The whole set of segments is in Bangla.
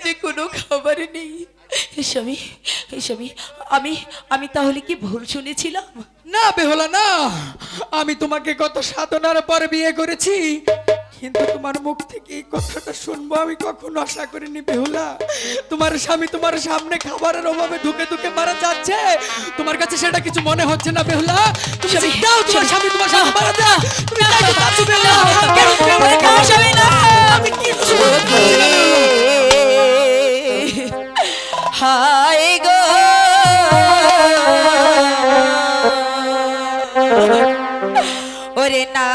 যে কোনো খাবার নেই। স্বামী, স্বামী, আমি আমি তাহলে কি ভুল শুনেছিলাম? না বেহুলা না, আমি তোমাকে কত সাধনার পর বিয়ে করেছি, কিন্তু তোমার মুখ থেকে এই কথাটা শুনবো আমি কখনো আশা করিনি বেহুলা। তোমার স্বামী তোমার সামনে খাবারের অভাবে ধুকে ধুকে মারা যাচ্ছে, তোমার কাছে সেটা কিছু মনে হচ্ছে না বেহুলা? তুমি স্বামী, দাও তোমার স্বামী তোমার সামনে মারা যায়, তুমি তাই তো চাচ্ছো বেহুলা? কেন তুমি আমাকে না, স্বামী, না। আমি কি করছি না বেহুলা? হায় গো ওরে না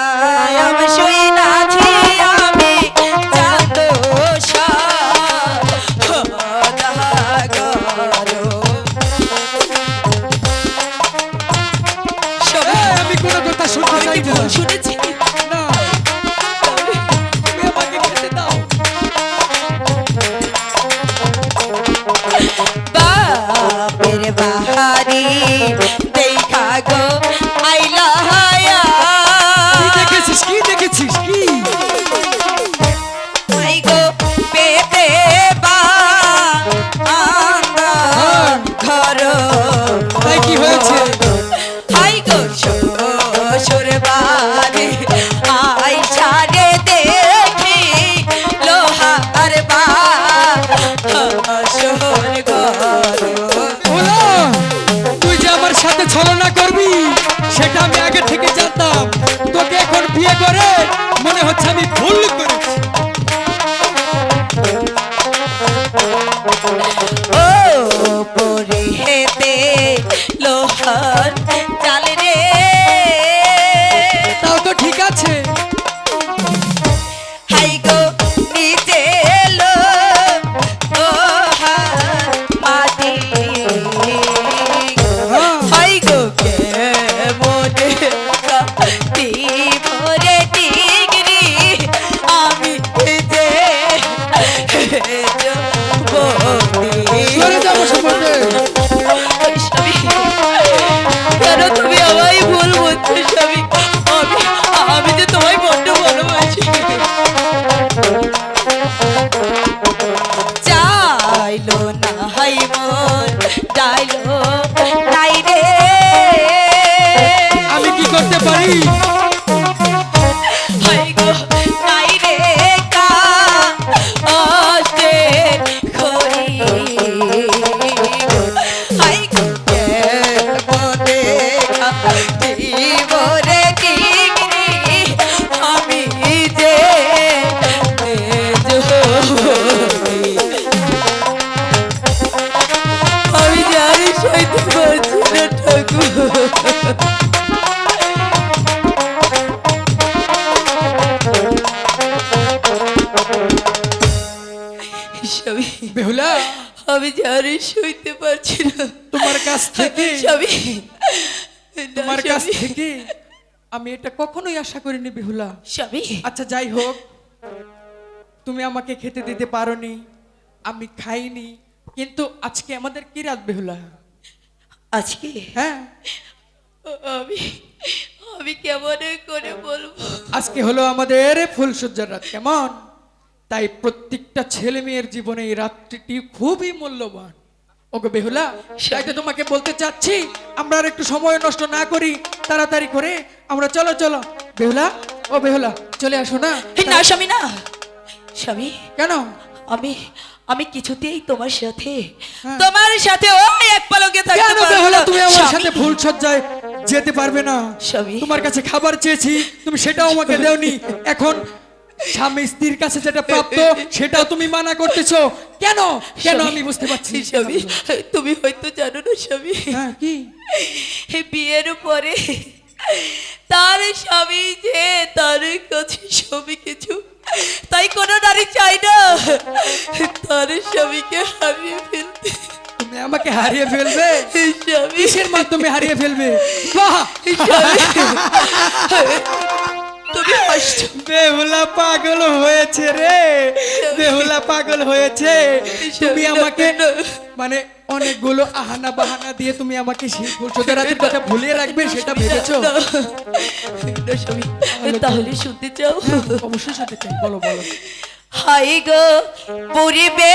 আমি শুই নাছি আমি চাঁদ আমি কোনো কথা শুনতে চাই না। শুনেছি। না, তুমি আমাকে খেতে দাও। বাপের বাহারি দেখা গো আইলা হায়া কি দেখেছিস কি দেখেছিস কি? আই গো পেতে বা ঘর তাই কি হয়েছে? আই গো শ্বশুর বাড়ি আই ছাড়ে দেখি লোহার বা শহর ঘর। ওলা, তুই যে আমার সাথে ছলনা করবি সেটা আমি আগে থেকে জানতাম, তোকে এখন বিয়ে করে মনে হচ্ছে আমি ভুল করেছি। ও পরে হেতে লোহার চাল রে তাও তো ঠিক আছে। হাই গো নিচে লো লোহার মাটি হ্যাঁ, হাই গো কে মনে কাটি ভরে ডিগ্রি আমি যে সরে যাবো সম্পর্কে। স্বামী, কেন তুমি আমায় ভুল বলছো স্বামী? আমি যে তোমায় বড্ড ভালোবাসি। চাইলো না হাই মন চাইলো নাই রে আমি কি করতে পারি? হাই গো নাই রে কা আস্তে খরি হাই গো কে মনে জীবরে ডিগ্রি আমি যে আমি জানি সইতে পারছি না ঠাকুর। স্বামী, বেহুলা, আমি জানি সইতে পারছি না তোমার কাছ থেকে স্বামী, তোমার কাছ থেকে আমি এটা কখনোই আশা করিনি বেহুলা। স্বামী, আচ্ছা যাই হোক, তুমি আমাকে খেতে দিতে পারোনি, আমি খাইনি, কিন্তু আজকে আমাদের কি রাত বেহুলা? আজকে হ্যাঁ, আমি আমি কেমন করে বলবো? আজকে হলো আমাদের ফুলসজ্জার রাত, কেমন? তাই প্রত্যেকটা ছেলে মেয়ের জীবনে এই রাত্রিটি খুবই মূল্যবান। ওগো বেহুলা, তাই তো তোমাকে বলতে চাচ্ছি আমরা আর একটু সময় নষ্ট না করি, তাড়াতাড়ি করে আমরা চলো চলো। বেহুলা, ও বেহুলা, চলে আসো না। না স্বামী, না স্বামী, কেন? আমি আমি কিছুতেই তোমার সাথে হ্যাঁ। তোমার সাথে ওই এক পালকে থাকতে কেন পারবো বেহুলা না। তুমি আমার স্বামী, সাথে ফুলসজ্জায় যেতে পারবে না? স্বামী, তোমার কাছে খাবার চেয়েছি, তুমি সেটাও আমাকে দেওনি। এখন স্বামী স্ত্রীর কাছে যেটা প্রাপ্ত সেটাও তুমি মানা করতেছো কেন? কেন স্বামী, আমি বুঝতে পারছি না। স্বামী, তুমি হয়তো জানো না স্বামী, হ্যাঁ, কি? এই বিয়ের পরে তার স্বামী যে তার কাছে সবই কিছু, তাই কোনো নারী চাই না তার স্বামীকে হারিয়ে ফেলতে। তুমি আমাকে হারিয়ে ফেলবে? স্বামী, কিসের মাধ্যমে হারিয়ে ফেলবে? বাহ! তুমি হাসছো। বেহুলা পাগল হয়েছে রে, বেহুলা পাগল হয়েছে। তুমি আমাকে মানে অনেকগুলো আহানা বাহানা দিয়ে তুমি আমাকে সেই ফুলসজ্জার রাতের কথা ভুলিয়ে রাখবে সেটা ভেবেছো? না, স্বামী, তাহলে শুনতে চাও? অবশ্যই সাথে চাই, বলো বলো। হাই গো পরিবে